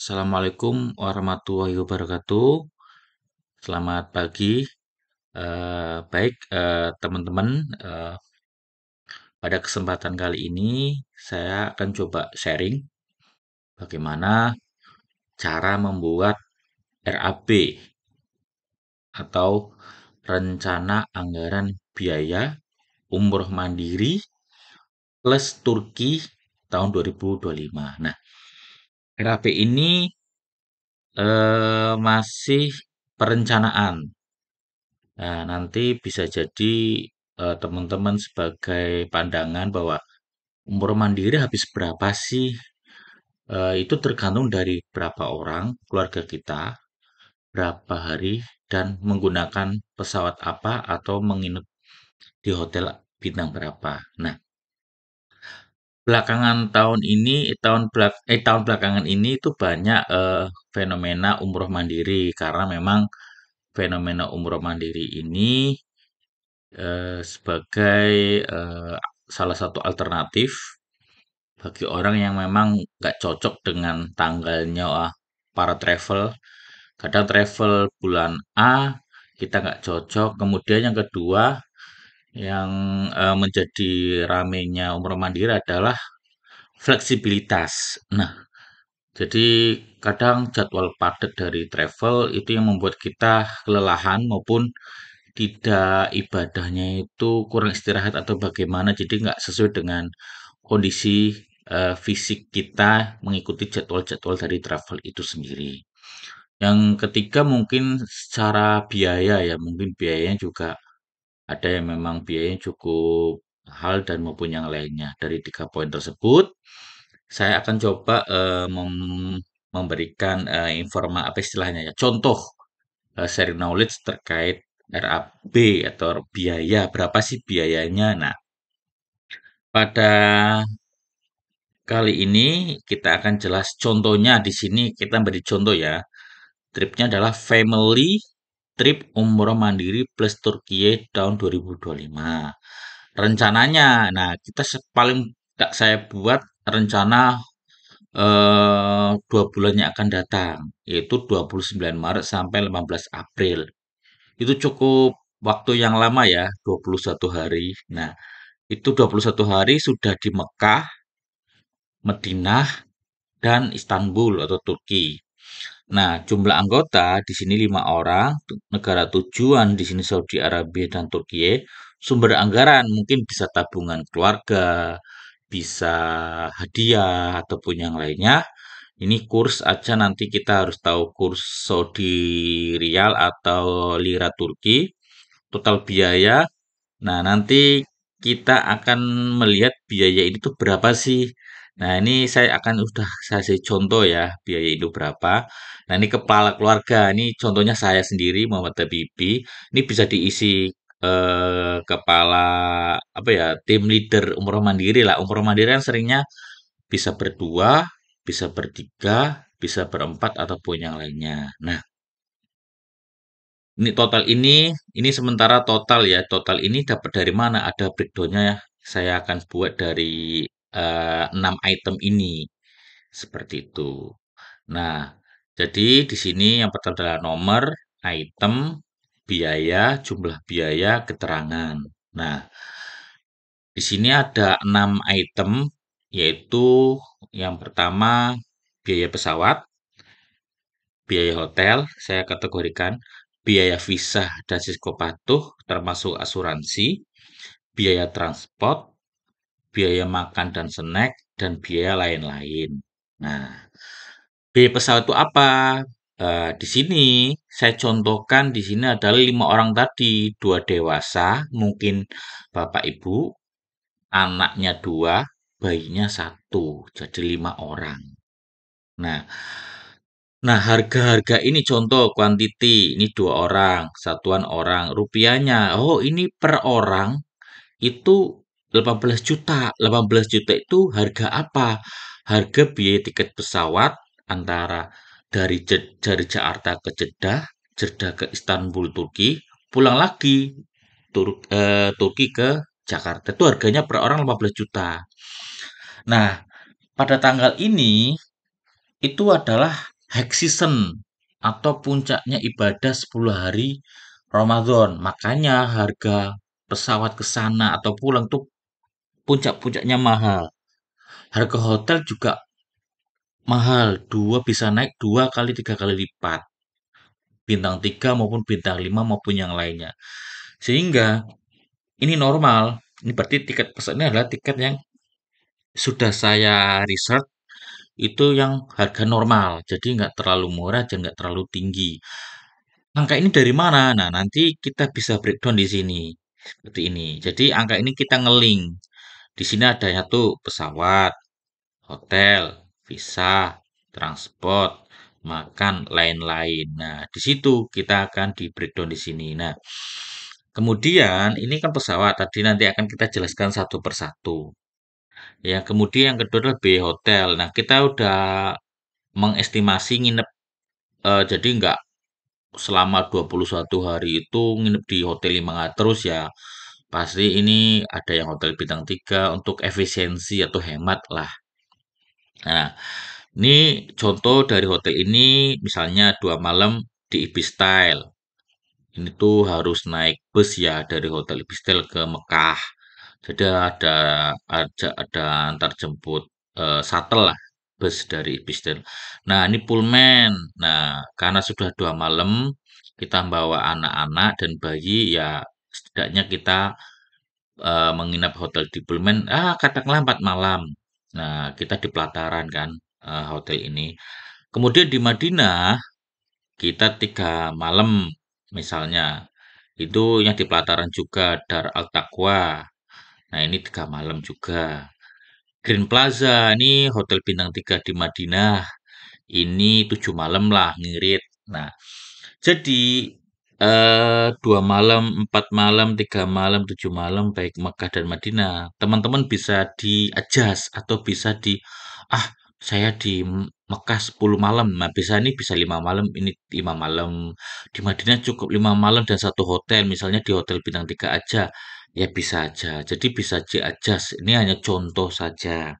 Assalamualaikum warahmatullahi wabarakatuh. Selamat pagi. Baik, teman-teman. Pada kesempatan kali ini saya akan coba sharing bagaimana cara membuat RAB atau Rencana Anggaran Biaya Umroh Mandiri plus Turki tahun 2025. Nah, RAB ini masih perencanaan. Nah, nanti bisa jadi teman-teman sebagai pandangan bahwa umroh mandiri habis berapa sih? Itu tergantung dari berapa orang keluarga kita, berapa hari, dan menggunakan pesawat apa atau menginap di hotel bintang berapa. Nah, belakangan tahun ini, tahun belakangan ini itu banyak fenomena umroh mandiri karena memang fenomena umroh mandiri ini sebagai salah satu alternatif bagi orang yang memang nggak cocok dengan tanggalnya para travel. Kadang travel bulan A kita nggak cocok. Kemudian yang kedua yang menjadi ramenya umroh mandiri adalah fleksibilitas. Nah, jadi kadang jadwal padat dari travel itu yang membuat kita kelelahan maupun tidak ibadahnya itu kurang istirahat atau bagaimana, jadi nggak sesuai dengan kondisi fisik kita mengikuti jadwal-jadwal dari travel itu sendiri. Yang ketiga mungkin secara biaya ya, mungkin biayanya juga ada yang memang biayanya cukup mahal dan maupun yang lainnya. Dari tiga poin tersebut, saya akan coba memberikan informasi apa istilahnya ya, contoh sharing knowledge terkait RAB atau biaya, berapa sih biayanya. Nah, pada kali ini kita akan jelas contohnya di sini kita beri contoh ya. Tripnya adalah family trip umroh mandiri plus Turkiye tahun 2025. Rencananya, nah kita paling tak saya buat rencana 2 bulan yang akan datang, yaitu 29 Maret sampai 15 April. Itu cukup waktu yang lama ya, 21 hari. Nah, itu 21 hari sudah di Mekah, Madinah, dan Istanbul atau Turki. Nah, jumlah anggota di sini 5 orang, negara tujuan di sini Saudi Arabia dan Turki. Sumber anggaran mungkin bisa tabungan keluarga, bisa hadiah ataupun yang lainnya. Ini kurs aja nanti kita harus tahu kurs Saudi Riyal atau Lira Turki. Total biaya. Nah, nanti kita akan melihat biaya ini tuh berapa sih. Nah, ini saya akan udah saya kasih contoh ya, biaya itu berapa. Nah, ini kepala keluarga. Ini contohnya saya sendiri, Muhammad Habibi. Ini bisa diisi kepala apa ya, tim leader umroh mandiri lah. Umroh mandiri kan seringnya bisa berdua, bisa bertiga, bisa berempat ataupun yang lainnya. Nah, ini sementara total ya. Total ini dapat dari mana? Ada breakdownnya ya. Saya akan buat dari 6 item ini. Seperti itu. Nah, jadi di sini yang pertama adalah nomor, item, biaya, jumlah biaya, keterangan. Nah, di sini ada 6 item, yaitu yang pertama biaya pesawat, biaya hotel, saya kategorikan, biaya visa dan sisko patuh, termasuk asuransi, biaya transport, biaya makan dan snack, dan biaya lain-lain. Nah, biaya pesawat itu apa? Di sini saya contohkan di sini adalah 5 orang tadi, dua dewasa, mungkin bapak ibu, anaknya dua, bayinya satu, jadi 5 orang. Nah, harga-harga ini contoh quantity, ini 2 orang, satuan orang, rupiahnya. Oh, ini per orang itu 18 juta. 18 juta itu harga apa? Harga biaya tiket pesawat antara dari Jakarta ke Jeddah, Jeddah ke Istanbul, Turki, pulang lagi Turki ke Jakarta. Itu harganya per orang 15 juta. Nah, pada tanggal ini itu adalah high season atau puncaknya ibadah 10 hari Ramadan. Makanya harga pesawat ke sana atau pulang tuh puncak-puncaknya mahal. Harga hotel juga mahal, bisa naik 2 kali 3 kali lipat. Bintang 3 maupun bintang 5 maupun yang lainnya. Sehingga ini normal. Ini berarti tiket pesawat ini adalah tiket yang sudah saya research itu yang harga normal. Jadi nggak terlalu murah dan nggak terlalu tinggi. Angka ini dari mana? Nah, nanti kita bisa breakdown di sini. Seperti ini. Jadi angka ini kita ngeling. Di sini ada satu pesawat, hotel, visa, transport, makan, lain-lain. Nah, di situ kita akan di breakdown di sini. Nah, kemudian ini kan pesawat. Tadi nanti akan kita jelaskan satu persatu. Ya, kemudian yang kedua adalah biaya hotel. Nah, kita udah mengestimasi nginep, jadi nggak selama 21 hari itu nginep di hotel 5 terus ya. Pasti ini ada yang hotel bintang 3 untuk efisiensi atau hemat lah. Nah, ini contoh dari hotel ini misalnya 2 malam di Ibis Style. Ini tuh harus naik bus ya dari hotel Ibis Style ke Mekah. Jadi ada antar jemput shuttle lah bus dari Ibistel. Nah ini Pullman. Nah karena sudah 2 malam kita bawa anak-anak dan bayi ya setidaknya kita menginap hotel di Pullman katakanlah 4 malam. Nah kita di pelataran kan hotel ini. Kemudian di Madinah kita 3 malam misalnya. Itu yang di pelataran juga Dar Al Taqwa. Nah, ini 3 malam juga. Green Plaza, ini hotel bintang 3 di Madinah. Ini 7 malam lah, ngirit. Nah, jadi 2 malam, 4 malam, 3 malam, 7 malam, baik Mekah dan Madinah. Teman-teman bisa di-adjust atau bisa ah, saya di Mekah 10 malam. Nah, bisa 5 malam, ini 5 malam. Di Madinah cukup 5 malam dan satu hotel. Misalnya di hotel bintang 3 aja. Ya bisa aja. Jadi bisa di-adjust. Ini hanya contoh saja.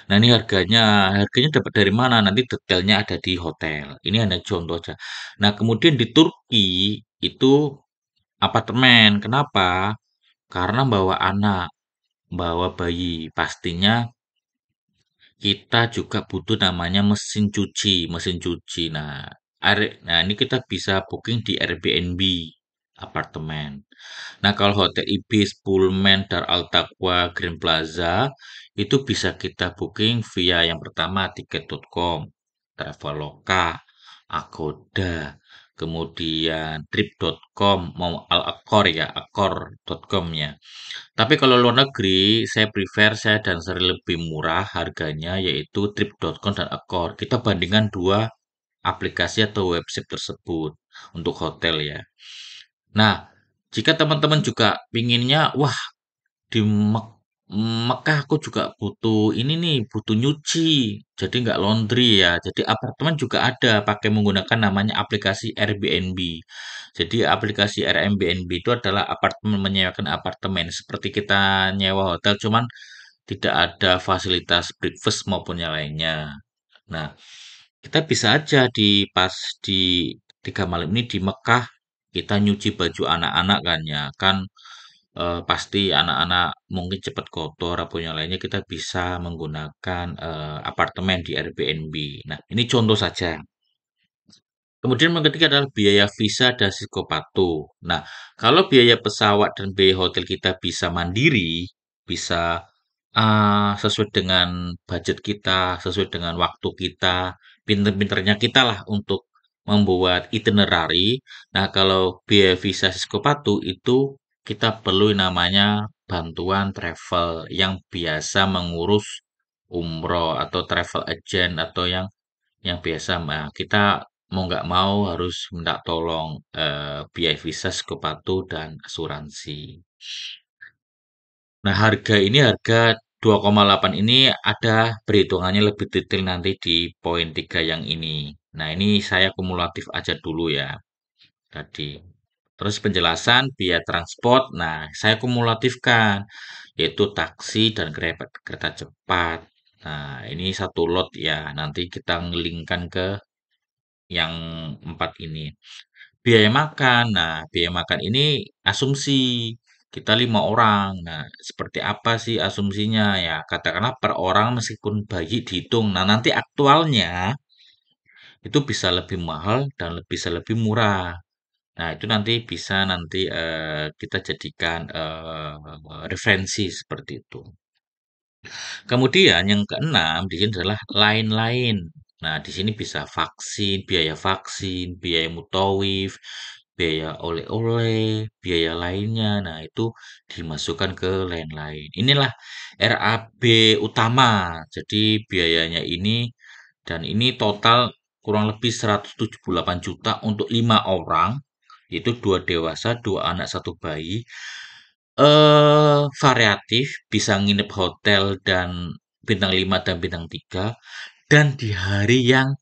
Nah, ini harganya dapat dari mana? Nanti detailnya ada di hotel. Ini hanya contoh aja. Nah, kemudian di Turki itu apartemen. Kenapa? Karena bawa anak, bawa bayi. Pastinya kita juga butuh namanya mesin cuci, mesin cuci. Nah, ini kita bisa booking di Airbnb apartemen. Nah, kalau Hotel Ibis, Pullman, Dar Al Taqwa, Green Plaza, itu bisa kita booking via yang pertama tiket.com, Traveloka, Agoda, kemudian trip.com, mau Al-Akor ya, akor.com ya. Tapi kalau luar negeri, saya dan sering lebih murah harganya yaitu trip.com dan Akor. Kita bandingkan dua aplikasi atau website tersebut untuk hotel ya. Nah, jika teman-teman juga pinginnya, wah di Mekah aku juga butuh ini nih, butuh nyuci, jadi nggak laundry ya. Jadi apartemen juga ada pakai menggunakan namanya aplikasi Airbnb. Jadi aplikasi Airbnb itu adalah apartemen menyewakan apartemen seperti kita nyewa hotel, cuman tidak ada fasilitas breakfast maupun yang lainnya. Nah, kita bisa aja pas di 3 malam ini di Mekah kita nyuci baju anak-anak kan ya kan pasti anak-anak mungkin cepat kotor atau yang lainnya kita bisa menggunakan apartemen di Airbnb. Nah, ini contoh saja. Kemudian yang ketiga adalah biaya visa dan psikopato. Nah, kalau biaya pesawat dan biaya hotel kita bisa mandiri, bisa sesuai dengan budget kita, sesuai dengan waktu kita, pinter-pinternya kita lah untuk membuat itinerary. Nah, kalau biaya visa psikopato itu kita perlu namanya bantuan travel yang biasa mengurus umroh atau travel agent atau yang biasa, kita mau nggak mau harus minta tolong biaya visa, Skopatu, dan asuransi. Nah, harga 2,8 ini ada perhitungannya lebih detail nanti di poin 3 yang ini. Nah, ini saya kumulatif aja dulu ya tadi. Terus penjelasan biaya transport. Nah, saya kumulatifkan yaitu taksi dan kereta cepat. Nah, ini satu lot ya. Nanti kita ngelingkan ke yang 4 ini. Biaya makan. Nah, biaya makan ini asumsi kita 5 orang. Nah, seperti apa sih asumsinya ya? Katakanlah per orang meskipun bayi dihitung. Nah, nanti aktualnya itu bisa lebih mahal dan bisa lebih murah. Nah, itu nanti bisa nanti kita jadikan referensi seperti itu. Kemudian yang keenam di sini adalah lain-lain. Nah, di sini bisa vaksin, biaya mutawif, biaya oleh-oleh, biaya lainnya. Nah, itu dimasukkan ke lain-lain. Inilah RAB utama. Jadi biayanya ini dan ini total kurang lebih 178 juta untuk 5 orang, yaitu 2 dewasa, 2 anak, 1 bayi. Variatif, bisa nginep hotel dan bintang 5 dan bintang 3 dan di hari yang,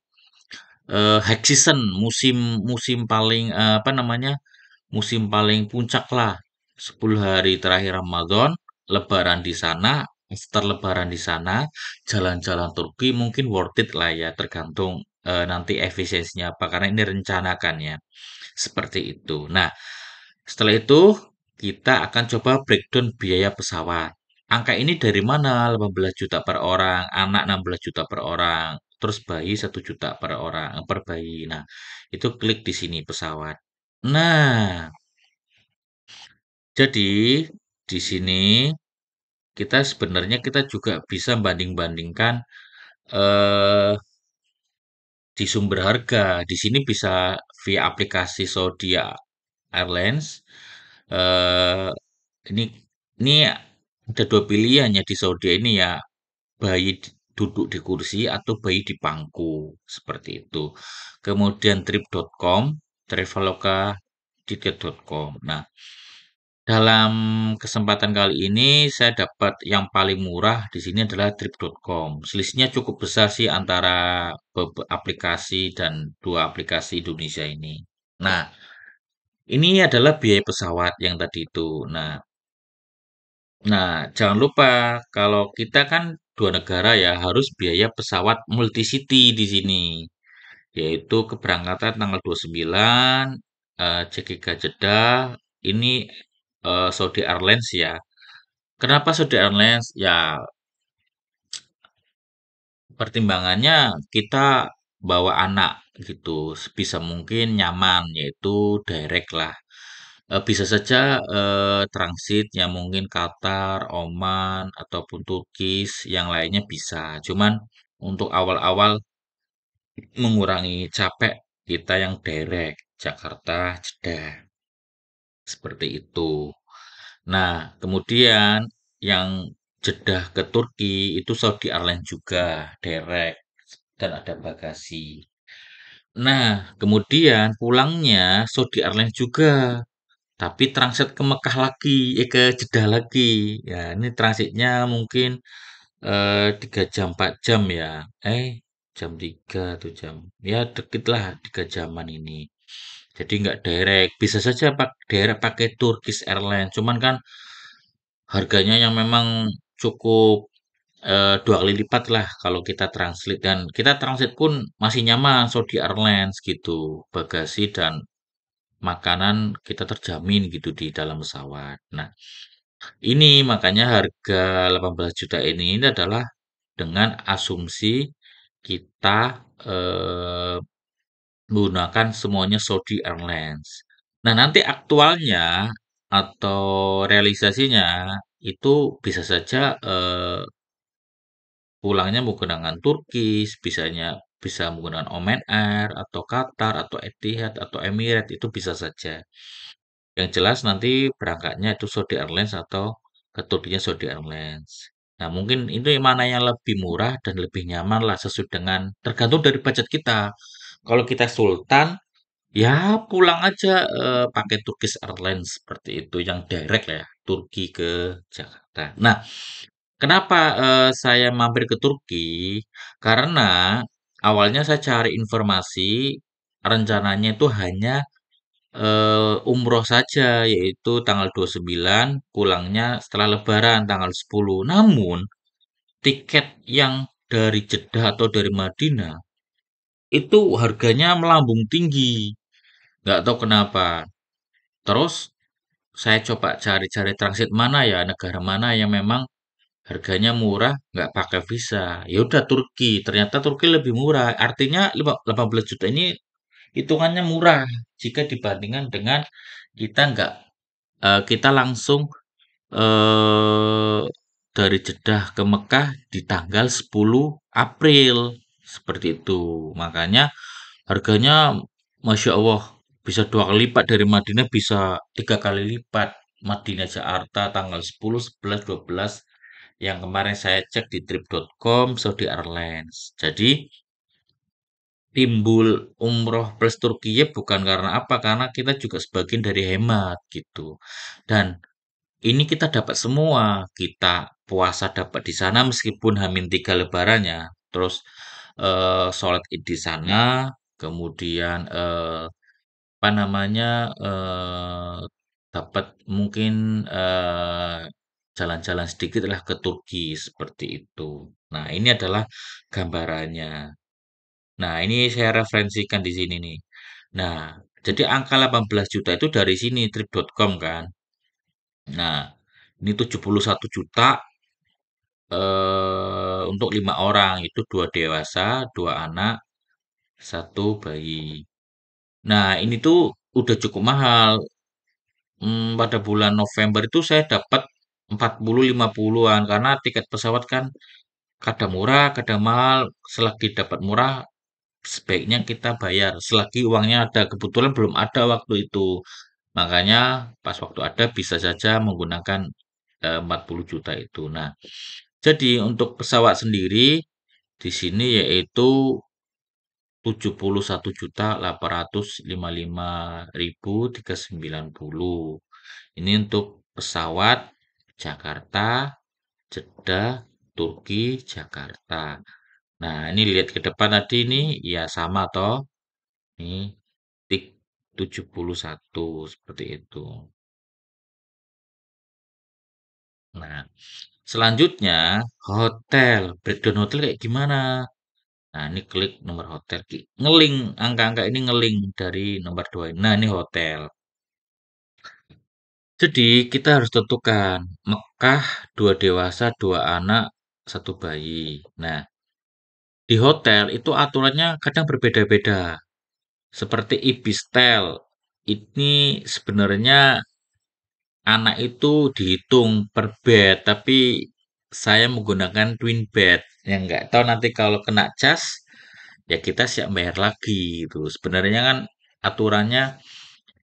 high season, musim musim paling, apa namanya, musim paling puncak lah, 10 hari terakhir Ramadan, lebaran di sana, after lebaran di sana, jalan-jalan Turki mungkin worth it lah ya, tergantung, nanti efisiensinya apa, karena ini rencanakan ya. Seperti itu. Nah, setelah itu kita akan coba breakdown biaya pesawat. Angka ini dari mana? 18 juta per orang, anak 16 juta per orang, terus bayi 1 juta per orang, per bayi. Nah, itu klik di sini pesawat. Nah, jadi di sini kita juga bisa banding-bandingkan eh, di sumber harga. Di sini bisa via aplikasi Saudi Airlines. Eh, ini ini ada 2 pilihan ya di Saudi ini ya, bayi duduk di kursi atau bayi di pangku seperti itu. Kemudian trip.com, Traveloka, tiket.com. Nah, dalam kesempatan kali ini saya dapat yang paling murah di sini adalah trip.com. Selisihnya cukup besar sih antara aplikasi dan 2 aplikasi Indonesia ini. Nah, ini adalah biaya pesawat yang tadi itu. Nah, jangan lupa kalau kita kan 2 negara ya harus biaya pesawat multi city di sini, yaitu keberangkatan tanggal 29, CGK Jeddah, ini Saudi Airlines ya. Kenapa Saudi Airlines? Ya, pertimbangannya kita bawa anak gitu, sebisa mungkin nyaman, yaitu direct lah. Bisa saja transit yang mungkin Qatar, Oman, ataupun Turkish, yang lainnya bisa. Cuman untuk awal-awal mengurangi capek kita yang direct Jakarta, Jeddah, seperti itu. Nah, kemudian yang Jeddah ke Turki itu Saudi Airlines juga direct dan ada bagasi. Nah, kemudian pulangnya Saudi Airlines juga. Tapi transit ke Mekah lagi, ke Jeddah lagi. Ya, ini transitnya mungkin 3 jam 4 jam ya. Jam 3 atau jam. Ya, dikit lah 3 jaman ini. Jadi nggak direct. Bisa saja direct pakai Turkish Airlines. Cuman kan harganya yang memang cukup 2 kali lipat lah kalau kita transit dan kita transit pun masih nyaman Saudi Airlines gitu. Bagasi dan makanan kita terjamin gitu di dalam pesawat. Nah, ini makanya harga 18 juta ini adalah dengan asumsi kita menggunakan semuanya Saudi Airlines. Nah, nanti aktualnya atau realisasinya itu bisa saja pulangnya menggunakan Turkish, bisa menggunakan Oman Air atau Qatar atau Etihad atau Emirates itu bisa saja. Yang jelas nanti berangkatnya itu Saudi Airlines atau ke Turkinya Saudi Airlines. Nah, mungkin itu yang mana yang lebih murah dan lebih nyaman lah sesuai dengan tergantung dari budget kita. Kalau kita Sultan, ya pulang aja pakai Turkish Airlines seperti itu yang direct ya, Turki ke Jakarta. Nah, kenapa saya mampir ke Turki? Karena awalnya saya cari informasi rencananya itu hanya umroh saja, yaitu tanggal 29, pulangnya setelah lebaran tanggal 10. Namun, tiket yang dari Jeddah atau dari Madinah itu harganya melambung tinggi. Nggak tahu kenapa. Terus saya coba cari-cari transit mana ya, negara mana yang memang harganya murah, nggak pakai visa. Ya udah Turki. Ternyata Turki lebih murah. Artinya 18 juta ini hitungannya murah jika dibandingkan dengan kita nggak kita langsung eh, dari Jeddah ke Mekah di tanggal 10 April seperti itu. Makanya harganya Masya Allah bisa dua kali lipat dari Madinah, bisa tiga kali lipat. Madinah Jakarta tanggal 10, 11, 12 yang kemarin saya cek di trip.com Saudi Airlines. Jadi timbul umroh plus Turkiye bukan karena apa, karena kita juga sebagian dari hemat gitu. Dan ini kita dapat semua. Kita puasa dapat di sana meskipun Hamin 3 lebarannya. Terus sholat Id di sana, kemudian apa namanya dapat mungkin jalan-jalan sedikit lah ke Turki seperti itu. Nah, ini adalah gambarannya. Nah, ini saya referensikan di sini nih. Nah, jadi angka 18 juta itu dari sini trip.com kan. Nah, ini 71 juta untuk 5 orang, itu dua dewasa, dua anak, satu bayi. Nah, ini tuh udah cukup mahal. Pada bulan November itu saya dapat 40 50-an karena tiket pesawat kan kadang murah, kadang mahal. Selagi dapat murah, sebaiknya kita bayar. Selagi uangnya ada, kebetulan belum ada waktu itu. Makanya pas waktu ada bisa saja menggunakan 40 juta itu. Nah, jadi untuk pesawat sendiri di sini yaitu 71.855.390. Ini untuk pesawat Jakarta, Jeddah, Turki, Jakarta. Nah, ini lihat ke depan tadi ini ya sama toh. Ini tik 71 seperti itu. Nah, selanjutnya hotel. Breakdown hotel kayak gimana? Nah, ini klik nomor hotel. Ngeling, angka-angka ini ngeling dari nomor 2. Nah, ini hotel. Jadi, kita harus tentukan Mekah, dua dewasa, dua anak, satu bayi. Nah, di hotel itu aturannya kadang berbeda-beda. Seperti Ibistel, ini sebenarnya anak itu dihitung per bed, tapi saya menggunakan twin bed. Yang nggak tahu nanti kalau kena cas, ya kita siap bayar lagi gitu. Sebenarnya kan aturannya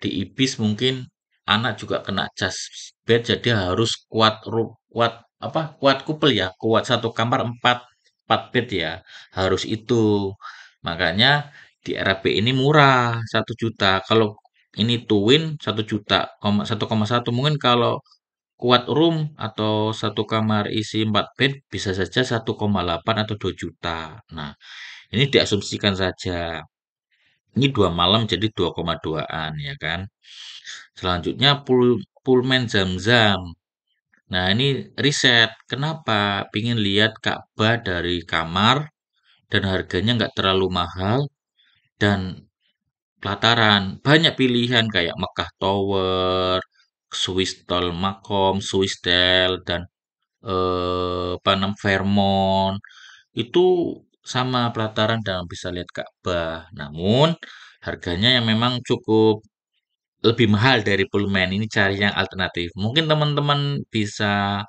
di IBIS mungkin anak juga kena cas bed, jadi harus kuat apa kuat kupel ya, kuat satu kamar empat bed ya, harus itu. Makanya di RAP ini murah 1 juta. Kalau ini twin 1 juta, 1,1 mungkin kalau kuat room atau satu kamar isi 4 bed bisa saja 1,8 atau 2 juta. Nah, ini diasumsikan saja. Ini 2 malam jadi 2,2-an ya kan. Selanjutnya Pullman Zam-Zam. Nah, ini riset. Kenapa? Pingin lihat Ka'bah dari kamar dan harganya nggak terlalu mahal dan pelataran. Banyak pilihan kayak Mekah Tower, Swiss Tall Makom, Swiss Dell, dan apa namanya Fairmont. Itu sama pelataran dan bisa lihat Ka'bah. Namun harganya yang memang cukup lebih mahal dari Pullman. Ini cari yang alternatif. Mungkin teman-teman bisa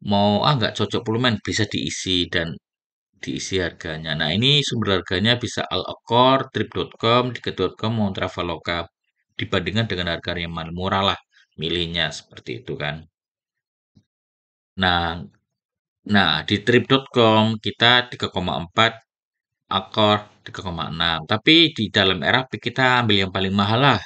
mau nggak cocok Pullman bisa diisi dan diisi harganya. Nah, ini sumber harganya bisa Al-Aqar, Trip.com, Tiket.com, mau Traveloka. Dibandingkan dengan harga yang murah lah milihnya seperti itu kan. Nah, nah di Trip.com kita 3,4, Accor 3,6. Tapi di dalam RAP kita ambil yang paling mahal lah.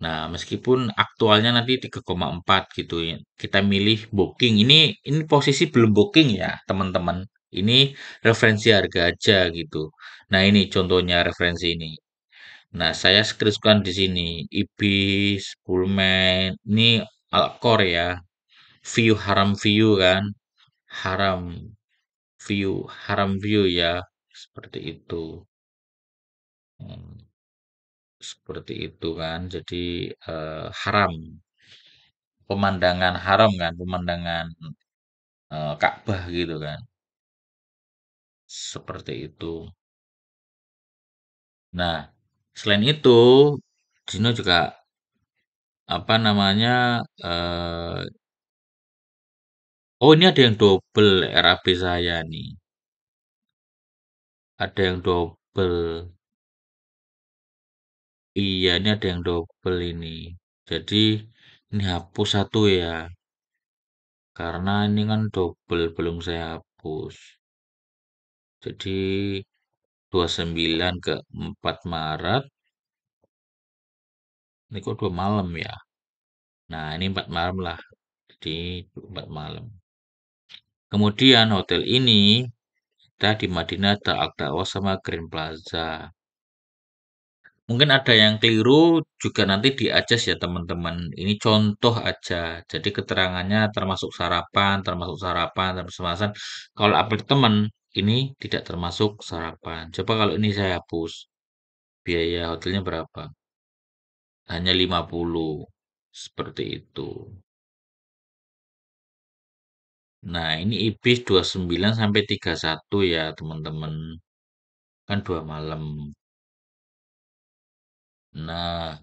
Nah, meskipun aktualnya nanti 3,4 gitu ya. Kita milih booking. Ini posisi belum booking ya, teman-teman. Ini referensi harga aja gitu. Nah, ini contohnya referensi ini. Nah, saya screenshot di sini. Ibis, Pullman, ini Alcor ya. View Haram View kan. Haram. view, haram view ya, seperti itu. Hmm, seperti itu kan. Jadi haram, pemandangan haram kan, pemandangan Ka'bah gitu kan. Seperti itu. Nah, selain itu, Gino juga apa namanya? eh oh ini ada yang double RAB saya nih. Ada yang double. Iya, ini ada yang double ini. Jadi ini hapus satu ya, karena ini kan double belum saya hapus. Jadi 29 ke 4 Maret, ini kok 2 malam ya? Nah, ini 4 malam lah. Jadi 4 malam. Kemudian hotel ini kita di Madinah ada Al Dawas sama Grand Plaza. Mungkin ada yang keliru juga nanti di-adjust ya teman-teman. Ini contoh aja. Jadi keterangannya termasuk sarapan, termasuk sarapan. Kalau apartemen ini tidak termasuk sarapan. Coba kalau ini saya hapus. Biaya hotelnya berapa? Hanya 50. Seperti itu. Nah, ini Ibis 29 sampai 31 ya, teman-teman. Kan 2 malam. Nah,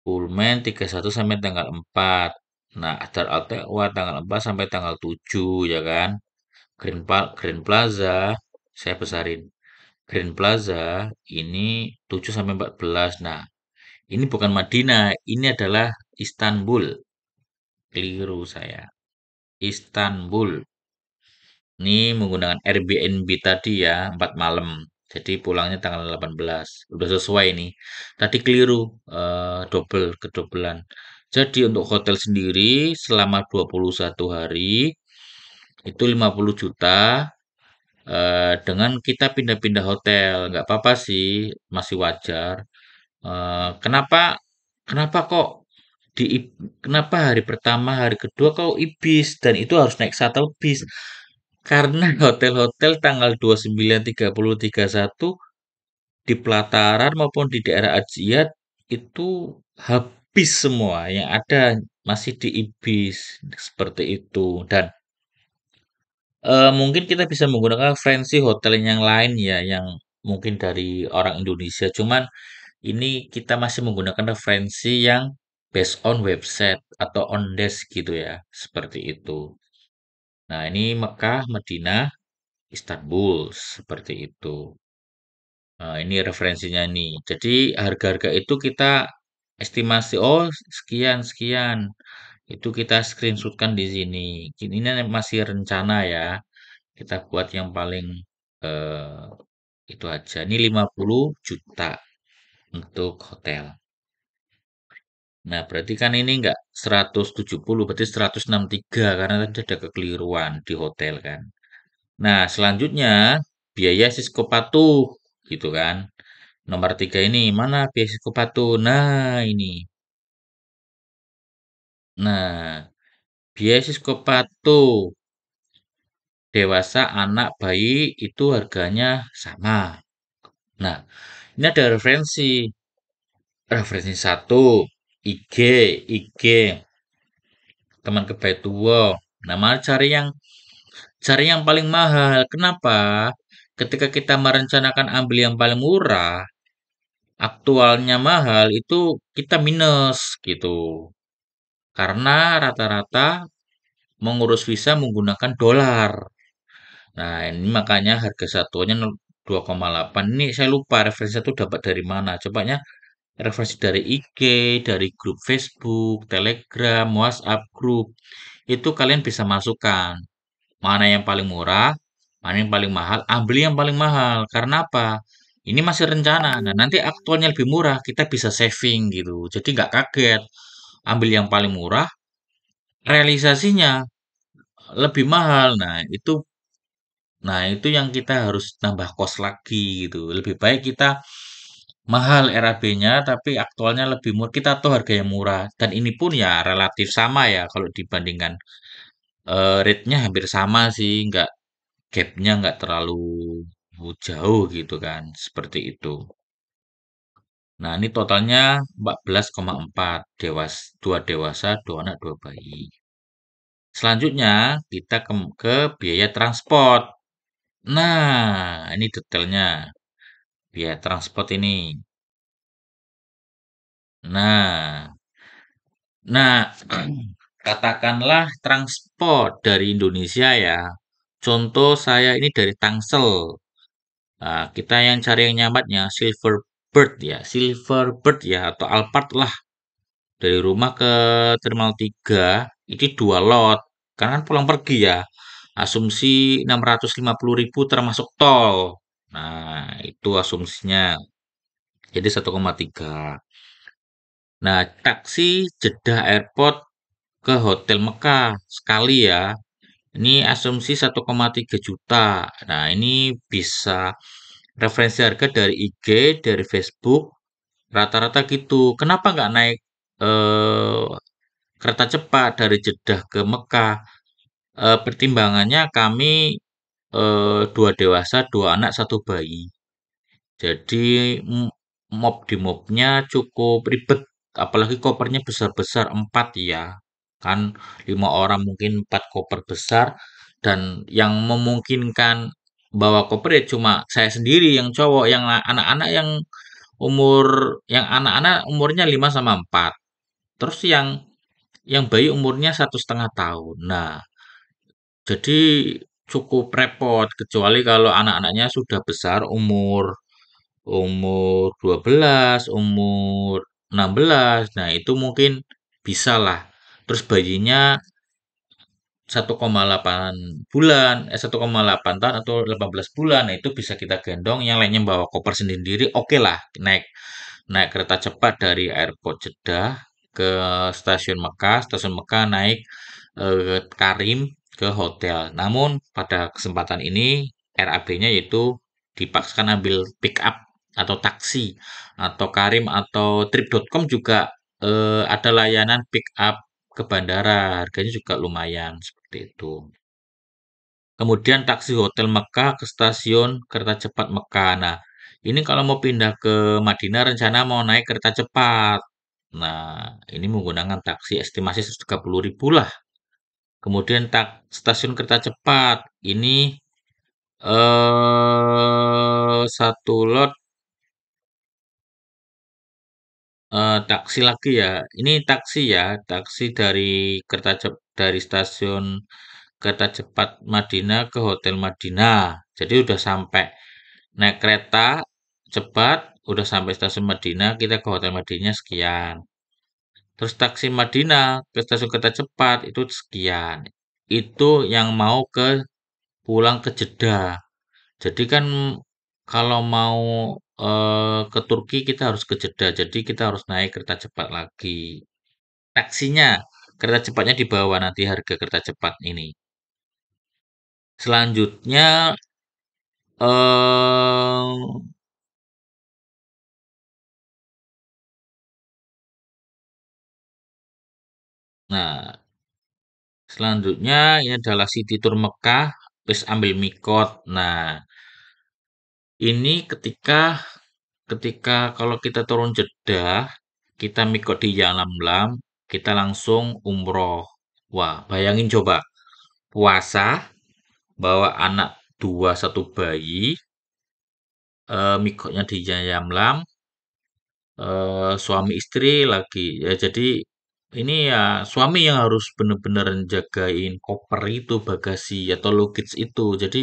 Pullman 31 sampai tanggal 4. Nah, Adar Al-Taqwa tanggal 4 sampai tanggal 7 ya kan. Grand Plaza saya besarin. Grand Plaza ini 7 sampai 14. Nah, ini bukan Madinah, ini adalah Istanbul. Keliru saya. Istanbul. Ini menggunakan Airbnb tadi ya, 4 malam. Jadi pulangnya tanggal 18. Udah sesuai nih. Tadi keliru, double, kedobelan. Jadi untuk hotel sendiri selama 21 hari itu 50 juta dengan kita pindah-pindah hotel. Nggak apa-apa sih, masih wajar. Kenapa kenapa kok di kenapa hari pertama, hari kedua kau Ibis dan itu harus naik shuttle bis? Karena hotel-hotel tanggal 29, 30, 31 di pelataran maupun di daerah Ajiat itu habis semua yang ada masih di Ibis seperti itu dan mungkin kita bisa menggunakan referensi hotel yang lain ya yang mungkin dari orang Indonesia cuman ini kita masih menggunakan referensi yang based on website atau on desk gitu ya seperti itu. Nah, ini Mekah, Madinah, Istanbul seperti itu. Nah, ini referensinya nih. Jadi harga-harga itu kita estimasi, oh sekian sekian. Itu kita screenshotkan di sini. Ini masih rencana ya. Kita buat yang paling eh, itu aja. Ini 50 juta untuk hotel. Nah, berarti kan ini enggak 170, berarti 163 karena tadi ada kekeliruan di hotel kan. Nah, selanjutnya biaya Sisko patuh gitu kan. Nomor 3 ini, mana beasiswa patuh? Nah, ini. Nah, beasiswa patuh dewasa, anak, bayi itu harganya sama. Nah, ini ada referensi. Referensi satu, IG, IG, teman kebaya tua. Nah, malah cari yang paling mahal. Kenapa? Ketika kita merencanakan ambil yang paling murah, aktualnya mahal itu kita minus gitu. Karena rata-rata mengurus visa menggunakan dolar. Nah, ini makanya harga satuannya 2,8. Ini saya lupa referensi itu dapat dari mana. Cobanya referensi dari IG, dari grup Facebook, Telegram, WhatsApp grup. Itu kalian bisa masukkan. Mana yang paling murah, mana yang paling mahal, ambil yang paling mahal. Karena apa? Ini masih rencana. Nah, nanti aktualnya lebih murah, kita bisa saving gitu. Jadi nggak kaget. Ambil yang paling murah, realisasinya lebih mahal. Nah, itu yang kita harus tambah kos lagi gitu. Lebih baik kita mahal RAB-nya tapi aktualnya lebih murah. Kita tahu harga yang murah dan ini pun ya relatif sama ya kalau dibandingkan rate-nya hampir sama sih, nggak gapnya nggak terlalu jauh gitu kan, seperti itu. Nah, ini totalnya 14,4 dua dewasa, dua anak, dua bayi. Selanjutnya kita ke biaya transport. Nah, ini detailnya. Biaya transport ini. Nah, nah, katakanlah transport dari Indonesia ya. Contoh saya ini dari Tangsel. Nah, kita yang cari yang nyamatnya Silverbird ya, Silverbird ya atau Alphard lah. Dari rumah ke Terminal 3 ini 2 lot. Karena kan pulang pergi ya. Asumsi 650.000 termasuk tol. Nah, itu asumsinya. Jadi 1,3. Nah, taksi Jeddah Airport ke Hotel Mekah sekali ya. Ini asumsi 1,3 juta. Nah, ini bisa referensi harga dari IG, dari Facebook, rata-rata gitu. Kenapa nggak naik eh, kereta cepat dari Jeddah ke Mekah? Pertimbangannya kami dua dewasa, dua anak, satu bayi. Jadi di mobnya cukup ribet, apalagi kopernya besar-besar 4 ya. Kan 5 orang mungkin 4 koper besar dan yang memungkinkan bawa koper ya cuma saya sendiri yang cowok, yang anak-anak umur anak-anak umurnya 5 sama 4. Terus yang bayi umurnya 1,5 tahun. Nah, jadi cukup repot kecuali kalau anak-anaknya sudah besar umur umur 12, umur 16. Nah, itu mungkin bisa lah. Terus bayinya 1,8 bulan, 1,8 tahun atau 18 bulan. Nah, itu bisa kita gendong. Yang lainnya bawa koper sendiri, oke lah. Naik naik kereta cepat dari airport Jeddah ke stasiun Mekah naik Karim ke hotel. Namun pada kesempatan ini RAB-nya yaitu dipaksakan ambil pick up atau taksi atau Karim atau trip.com juga ada layanan pick up ke bandara. Harganya juga lumayan seperti itu. Kemudian taksi hotel Mekah ke stasiun kereta cepat Mekah. Nah, ini kalau mau pindah ke Madinah rencana mau naik kereta cepat. Nah, ini menggunakan taksi estimasi 130.000 lah. Kemudian stasiun kereta cepat ini satu lot taksi lagi ya. Ini taksi ya, taksi dari stasiun kereta cepat Madinah ke Hotel Madinah. Jadi udah sampai naik kereta cepat, udah sampai stasiun Madinah, kita ke Hotel Madinah sekian. Terus taksi Madinah ke stasiun kereta cepat itu sekian. Itu yang mau pulang ke Jeddah. Jadi kan kalau mau ke Turki kita harus ke Jeddah. Jadi kita harus naik kereta cepat lagi. Taksinya, kereta cepatnya di bawah nanti harga kereta cepat ini. Selanjutnya, eh nah, selanjutnya ini adalah City Tour Mekah, terus ambil mikot. Nah, ini ketika kalau kita turun Jeddah, kita mikot di Yalamlam, kita langsung umroh. Wah, bayangin coba, puasa, bawa anak dua, satu bayi, mikotnya di Yalamlam, suami istri lagi. Ya, jadi ini ya suami yang harus bener-bener jagain koper itu, bagasi atau luggage itu. Jadi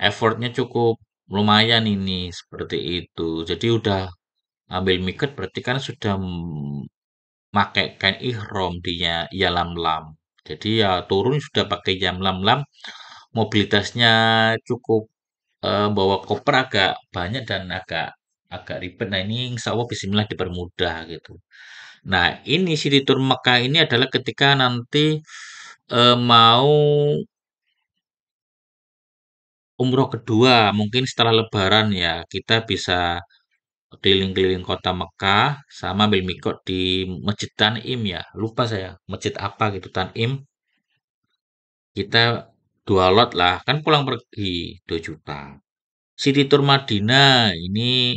effortnya cukup lumayan ini seperti itu. Jadi udah ambil miket berarti kan sudah pakai kain ihrom dia ya lam-lam. Jadi ya turun sudah pakai jam lam-lam. Mobilitasnya cukup bawa koper agak banyak dan agak agak ribet. Nah ini insya Allah Bismillah dipermudah gitu. Nah ini City Tour Mekah ini adalah ketika nanti mau umroh kedua, mungkin setelah Lebaran ya kita bisa keliling-keliling kota Mekah sama ambil mikot di Masjid Tanim ya. Lupa saya masjid apa gitu Tanim. Kita dua lot lah, kan pulang pergi 2 juta. City Tour Madinah ini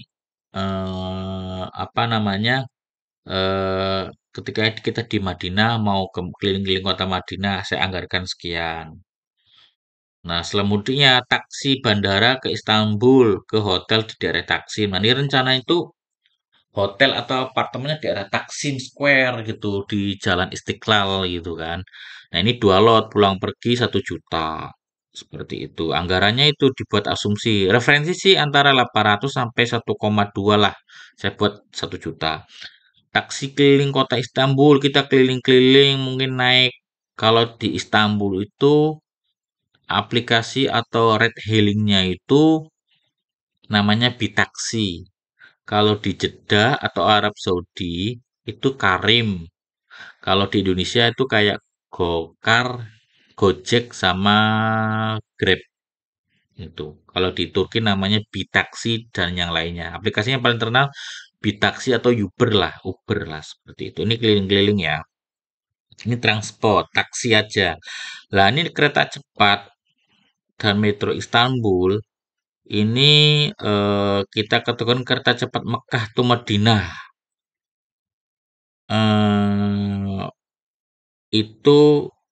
apa namanya? eh Ketika kita di Madinah mau ke keliling-keliling kota Madinah, saya anggarkan sekian. Nah, selanjutnya taksi bandara ke Istanbul, ke hotel di daerah Taksim. Nah, ini rencana itu hotel atau apartemennya di daerah Taksim Square gitu, di Jalan Istiqlal gitu kan. Nah, ini dua lot pulang pergi 1 juta. Seperti itu. Anggarannya itu dibuat asumsi. Referensi sih antara 800 sampai 1,2 lah. Saya buat 1 juta. Taksi keliling kota Istanbul, kita keliling-keliling mungkin naik. Kalau di Istanbul itu aplikasi atau ride hailingnya itu namanya Bitaksi. Kalau di Jeddah atau Arab Saudi itu Karim. Kalau di Indonesia itu kayak Gokar, Gojek sama Grab itu. Kalau di Turki namanya Bitaksi dan yang lainnya. Aplikasinya yang paling terkenal Bitaksi atau Uber lah seperti itu. Ini keliling-keliling ya. Ini transport, taksi aja. Lah ini kereta cepat dan metro Istanbul. Ini kita ketukar kereta cepat Mekah tuh Madinah. Eh, itu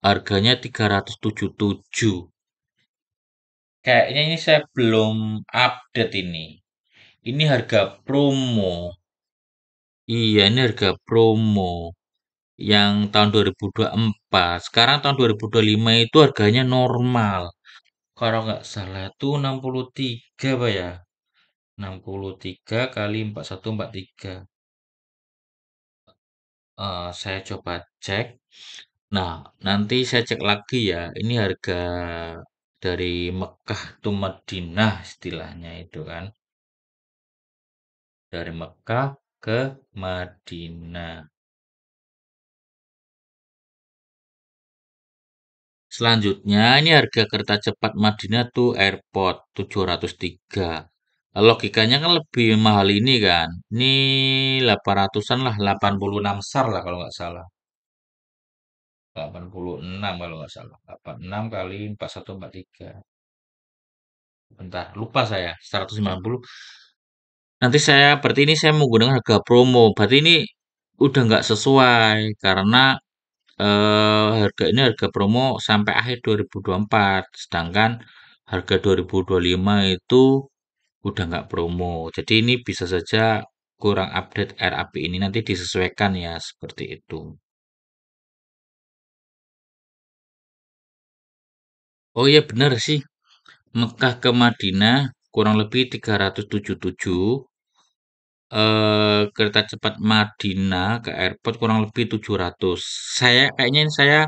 harganya 377. Kayaknya ini saya belum update ini. Ini harga promo. Iya, ini harga promo yang tahun 2024. Sekarang tahun 2025 itu harganya normal. Kalau nggak salah itu 63, Pak ya. 63 kali 4143. Saya coba cek. Nah, nanti saya cek lagi ya. Ini harga dari Mekah ke Madinah istilahnya itu kan. Dari Mekah ke Madinah. Selanjutnya, ini harga kereta cepat Madinah tuh Airport 703. Logikanya kan lebih mahal ini kan. Ini 800-an lah, 86 SAR lah kalau nggak salah. 86 kalau nggak salah. 86 kali 4143. Bentar, lupa saya. 190. Nanti saya, berarti ini saya menggunakan harga promo. Berarti ini udah nggak sesuai. Karena harga ini harga promo sampai akhir 2024. Sedangkan harga 2025 itu udah nggak promo. Jadi ini bisa saja kurang update RAP ini. Nanti disesuaikan ya, seperti itu. Oh iya benar sih. Mekah ke Madinah kurang lebih 377. Kereta cepat Madinah ke airport kurang lebih 700. Kayaknya ini saya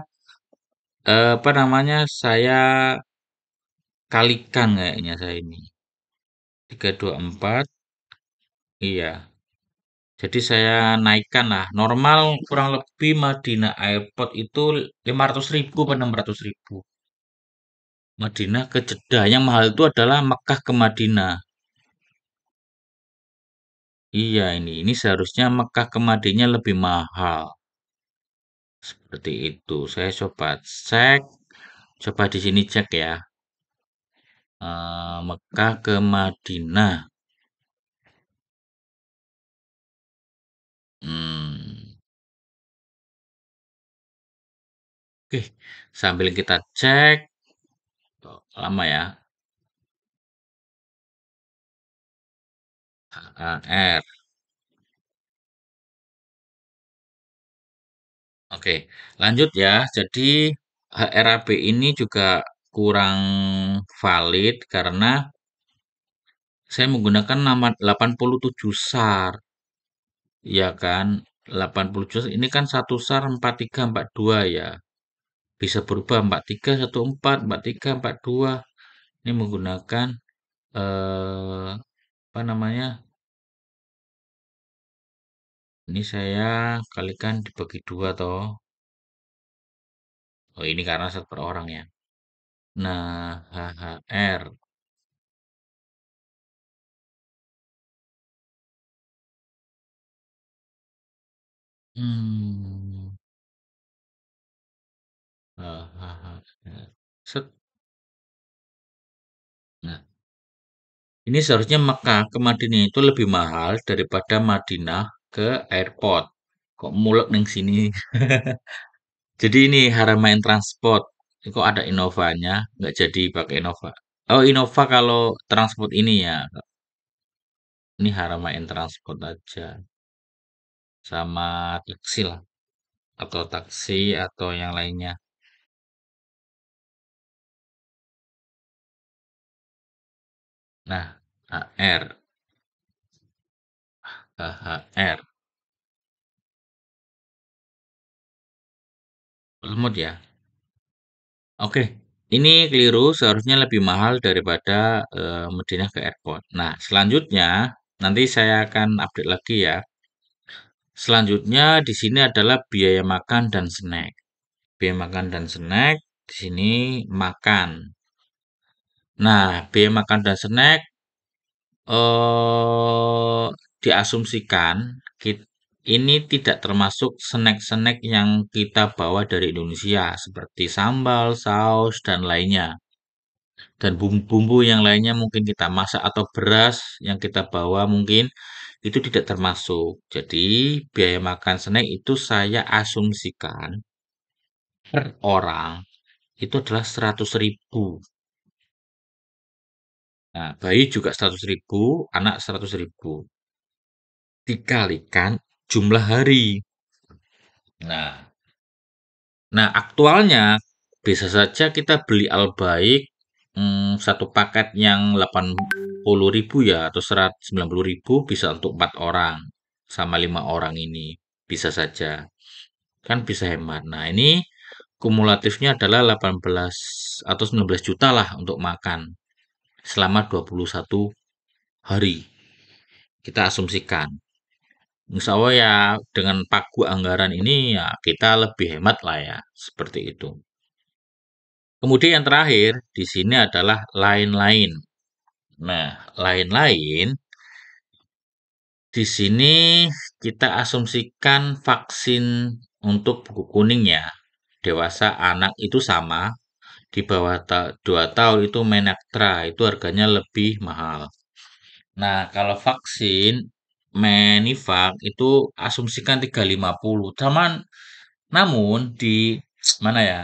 apa namanya? Saya kalikan kayaknya saya ini. 324, iya. Jadi saya naikkan lah. Normal kurang lebih Madinah Airport itu 500.000 atau 600.000. Madinah ke Jeddah. Yang mahal itu adalah Mekah ke Madinah. Iya ini seharusnya Mekah ke Madinah lebih mahal. Seperti itu. Saya coba cek. Coba di sini cek ya. Mekah ke Madinah. Hmm. Oke, sambil kita cek. Lama ya. HAR. Oke, lanjut ya. Jadi HRAB ini juga kurang valid karena saya menggunakan nama 87 SAR, ya kan? 87 SAR, ini kan satu SAR 4342 ya. Bisa berubah 4314, 4342. Ini menggunakan apa namanya? Ini saya kalikan dibagi dua toh. Oh, ini karena satu per orang ya. Nah, HHR. Hmm. HHR. Set. Ini seharusnya Mekah ke Madinah itu lebih mahal daripada Madinah ke airport. Kok mulek neng sini? Jadi ini Haramain Transport. Ini kok ada Innovanya? Nggak jadi pakai Innova. Oh, Innova kalau transport ini ya. Ini Haramain Transport aja. Sama taksi lah. Atau taksi atau yang lainnya. Nah, HR. HHR. Lemot ya. Oke, ini keliru. Seharusnya lebih mahal daripada Madinah ke airport. Nah, selanjutnya nanti saya akan update lagi ya. Selanjutnya di sini adalah biaya makan dan snack. Biaya makan dan snack di sini makan. Nah, biaya makan dan snack eh diasumsikan ini tidak termasuk snack-snack yang kita bawa dari Indonesia seperti sambal, saus dan lainnya. Dan bumbu-bumbu yang lainnya mungkin kita masak atau beras yang kita bawa mungkin itu tidak termasuk. Jadi biaya makan snack itu saya asumsikan per orang itu adalah 100.000. Nah, bayi juga 100.000, anak 100.000. Dikalikan jumlah hari. Nah, aktualnya bisa saja kita beli Albaik satu paket yang 80.000 ya atau 190.000 bisa untuk 4 orang sama 5 orang ini bisa saja kan bisa hemat. Nah ini kumulatifnya adalah 18 atau 19 juta lah untuk makan selama 21 hari kita asumsikan. Insya Allah ya dengan pagu anggaran ini ya kita lebih hemat lah ya seperti itu. Kemudian yang terakhir di sini adalah lain-lain. Nah, lain-lain di sini kita asumsikan vaksin untuk buku kuning ya. Dewasa anak itu sama, di bawah 2 tahun itu Menaktra, itu harganya lebih mahal. Nah, kalau vaksin Menifak itu asumsikan 350. Namun di mana ya?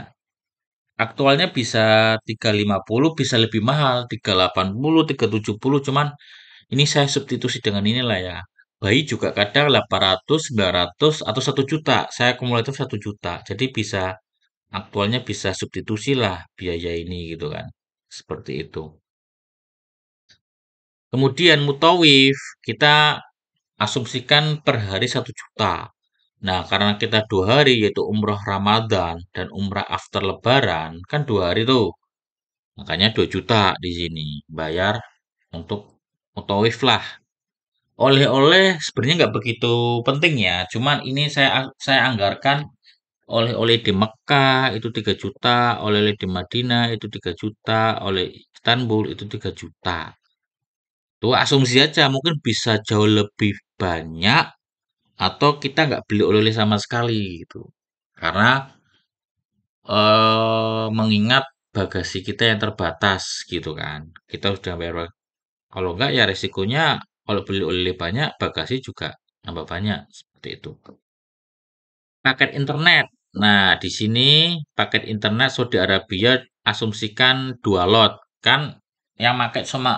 Aktualnya bisa 350, bisa lebih mahal, 380, 370. Cuman ini saya substitusi dengan inilah ya. Bayi juga kadang 800, 900 atau 1 juta. Saya kumulatif 1 juta. Jadi bisa aktualnya bisa substitusi lah biaya ini gitu kan. Seperti itu. Kemudian mutawif kita asumsikan per hari 1 juta. Nah, karena kita 2 hari yaitu umroh Ramadan dan umrah after Lebaran kan 2 hari tuh. Makanya 2 juta di sini bayar untuk mutawif lah. Oleh-oleh sebenarnya nggak begitu penting ya. Cuman ini saya anggarkan oleh-oleh di Mekah itu 3 juta, oleh-oleh di Madinah itu 3 juta, oleh Istanbul itu 3 juta. Tuh asumsi aja mungkin bisa jauh lebih banyak atau kita nggak beli oleh-oleh sama sekali gitu. Karena mengingat bagasi kita yang terbatas gitu kan. Kita sudah bayar. Kalau enggak ya resikonya kalau beli oleh banyak bagasi juga nambah banyak seperti itu. Paket internet. Nah, di sini paket internet Saudi Arabia asumsikan 2 lot. Kan yang pakai sama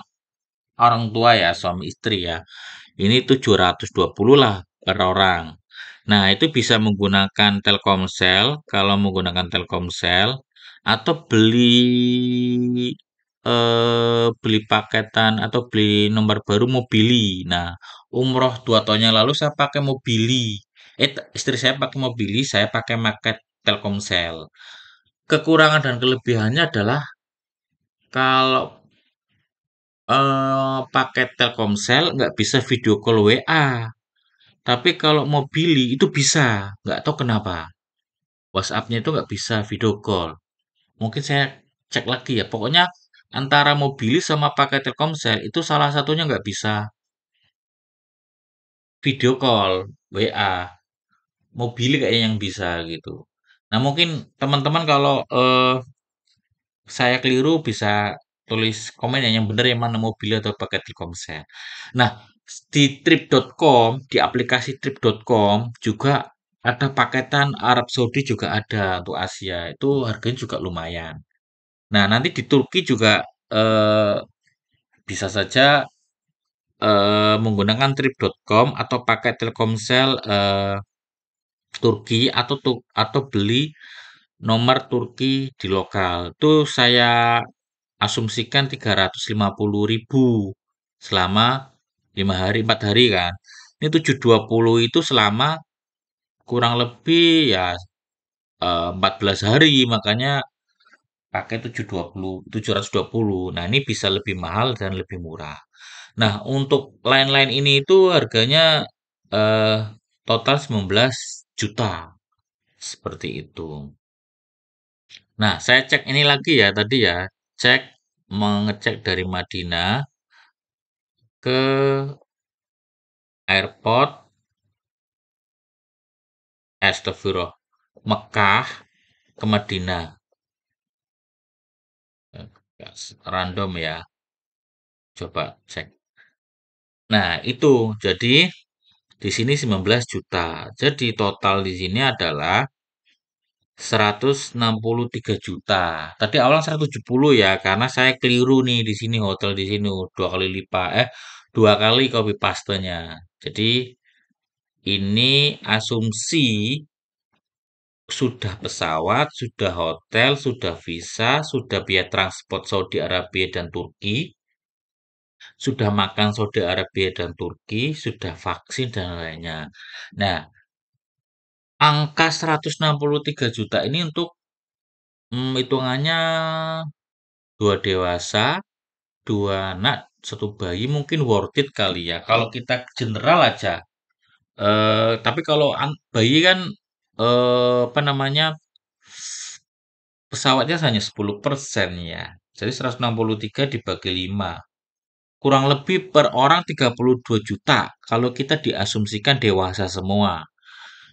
orang tua ya, suami istri ya. Ini 720 lah per orang. Nah, itu bisa menggunakan Telkomsel kalau menggunakan Telkomsel atau beli paketan atau beli nomor baru Mobili. Nah, umroh 2 tahun yang lalu saya pakai Mobili. Istri saya pakai Mobili, saya pakai paket Telkomsel. Kekurangan dan kelebihannya adalah kalau paket Telkomsel nggak bisa video call WA. Tapi kalau Mobili itu bisa, nggak tahu kenapa. WhatsApp-nya itu nggak bisa video call. Mungkin saya cek lagi ya. Pokoknya antara Mobili sama pakai Telkomsel itu salah satunya nggak bisa video call WA. Mobili kayaknya yang bisa gitu. Nah mungkin teman-teman kalau saya keliru bisa tulis komen ya yang bener yang mana mobil atau pakai Telkomsel. Nah, di trip.com, di aplikasi trip.com juga ada paketan Arab Saudi juga ada untuk Asia. Itu harganya juga lumayan. Nah, nanti di Turki juga bisa saja menggunakan trip.com atau pakai Telkomsel Turki atau beli nomor Turki di lokal. Itu saya asumsikan 350.000 selama 5 hari, 4 hari kan. Ini 720 itu selama kurang lebih ya 14 hari, makanya pakai 720. Nah, ini bisa lebih mahal dan lebih murah. Nah, untuk lain-lain ini itu harganya eh, total 19 juta. Seperti itu. Nah, saya cek ini lagi ya tadi ya. Cek mengecek dari Madinah ke airport Astagfirullah. Mekah ke Madinah. Eh, Random ya. Coba cek. Nah, itu. Jadi di sini 19 juta. Jadi total di sini adalah 163 juta. Tadi awal 170 ya, karena saya keliru nih di sini hotel di sini dua kali lipat dua kali copy pastenya. Jadi ini asumsi sudah pesawat, sudah hotel, sudah visa, sudah biaya transport Saudi Arabia dan Turki, sudah makan Saudi Arabia dan Turki, sudah vaksin dan lainnya. Nah, angka 163 juta ini untuk hitungannya dua dewasa, dua anak, satu bayi mungkin worth it kali ya. Kalau kita general aja. Tapi kalau bayi kan apa namanya pesawatnya hanya 10% ya. Jadi 163 dibagi 5. Kurang lebih per orang 32 juta kalau kita diasumsikan dewasa semua.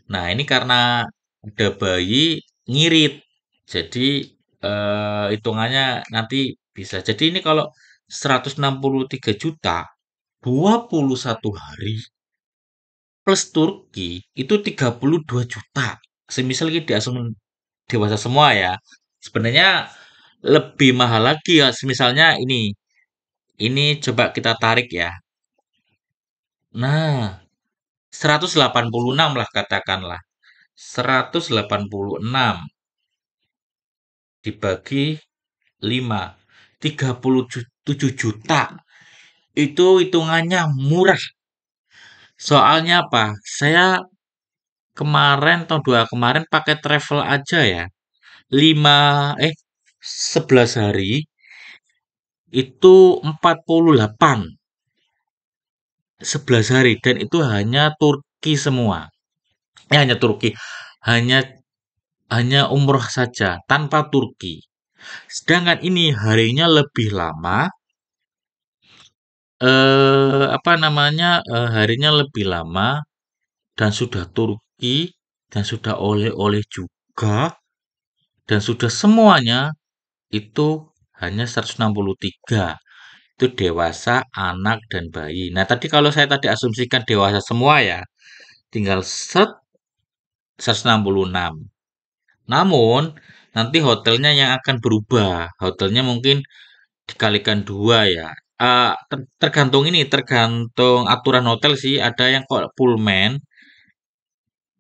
Nah, ini karena ada bayi ngirit. Jadi hitungannya nanti bisa. Jadi ini kalau 163 juta 21 hari plus Turki itu 32 juta. Semisal kita diasum dewasa semua ya. Sebenarnya lebih mahal lagi ya. Misalnya ini coba kita tarik ya. Nah, 186 lah katakanlah. 186 dibagi 5. 37 juta. Itu hitungannya murah. Soalnya apa? Saya kemarin tahun dua kemarin pakai travel aja ya. 5 eh 11 hari itu 48. 11 hari dan itu hanya Turki semua. Hanya Turki. Hanya hanya umroh saja tanpa Turki. Sedangkan ini harinya lebih lama, apa namanya, harinya lebih lama dan sudah Turki dan sudah oleh-oleh juga dan sudah semuanya itu hanya 163. Itu dewasa, anak, dan bayi. Nah, tadi kalau saya tadi asumsikan dewasa semua ya, tinggal 166. Namun, nanti hotelnya yang akan berubah. Hotelnya mungkin dikalikan dua ya. Tergantung ini, tergantung aturan hotel sih. Ada yang kok Pullman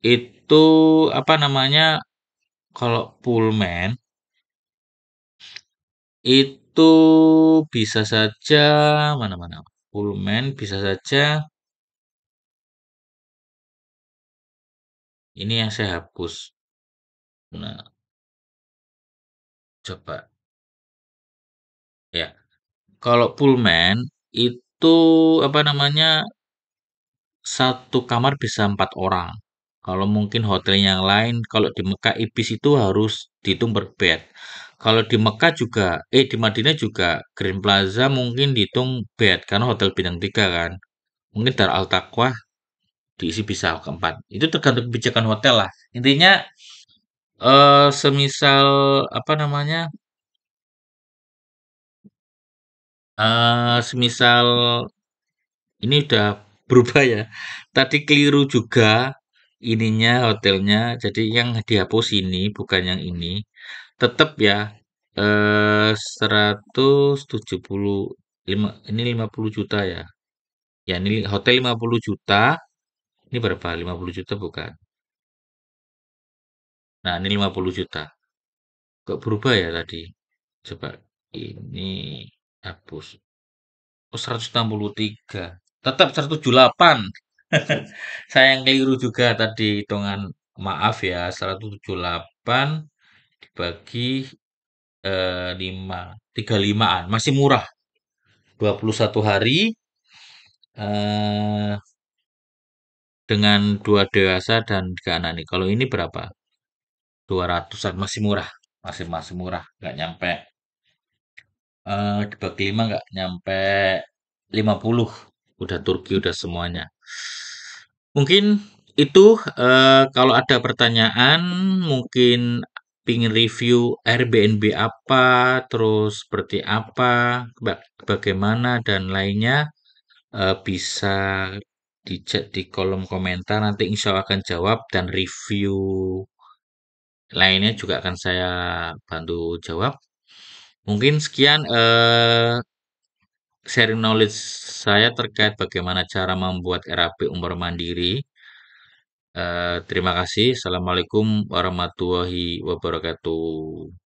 itu apa namanya? Kalau Pullman itu bisa saja mana-mana. Pullman bisa saja ini yang saya hapus. Nah, coba ya. Kalau Pullman itu apa namanya? Satu kamar bisa 4 orang. Kalau mungkin hotel yang lain, kalau di Mekah Ibis itu harus dihitung per bed. Kalau di Mekah juga, di Madinah juga Grand Plaza mungkin dihitung bed karena hotel bintang 3 kan. Mungkin Dar Al Taqwa diisi bisa keempat. Itu tergantung kebijakan hotel lah. Intinya semisal apa namanya Semisal ini udah berubah ya. Tadi keliru juga ininya hotelnya. Jadi yang dihapus ini bukan yang ini. Tetap ya 175 ini 50 juta ya. Ya ini hotel 50 juta. Ini berapa? 50 juta bukan? Nah, ini 50 juta. Kok berubah ya tadi? Coba ini hapus. Oh, 163. Tetap 178. Saya yang keliru juga tadi hitungan. Maaf ya, 178 dibagi 5. 35-an. Masih murah. 21 hari eh, dengan dua dewasa dan 3 anak nih. Kalau ini berapa? 200-an. Masih murah. Masih masih murah. Nggak nyampe. Dibagi 5 nggak nyampe 50. Udah Turki, udah semuanya. Mungkin itu kalau ada pertanyaan, mungkin pingin review Airbnb apa, terus seperti apa, bagaimana dan lainnya, bisa di chat di kolom komentar. Nanti insya Allah akan jawab dan review lainnya juga akan saya bantu jawab. Mungkin sekian sharing knowledge saya terkait bagaimana cara membuat RAP Umroh Mandiri. Terima kasih. Assalamualaikum warahmatullahi wabarakatuh.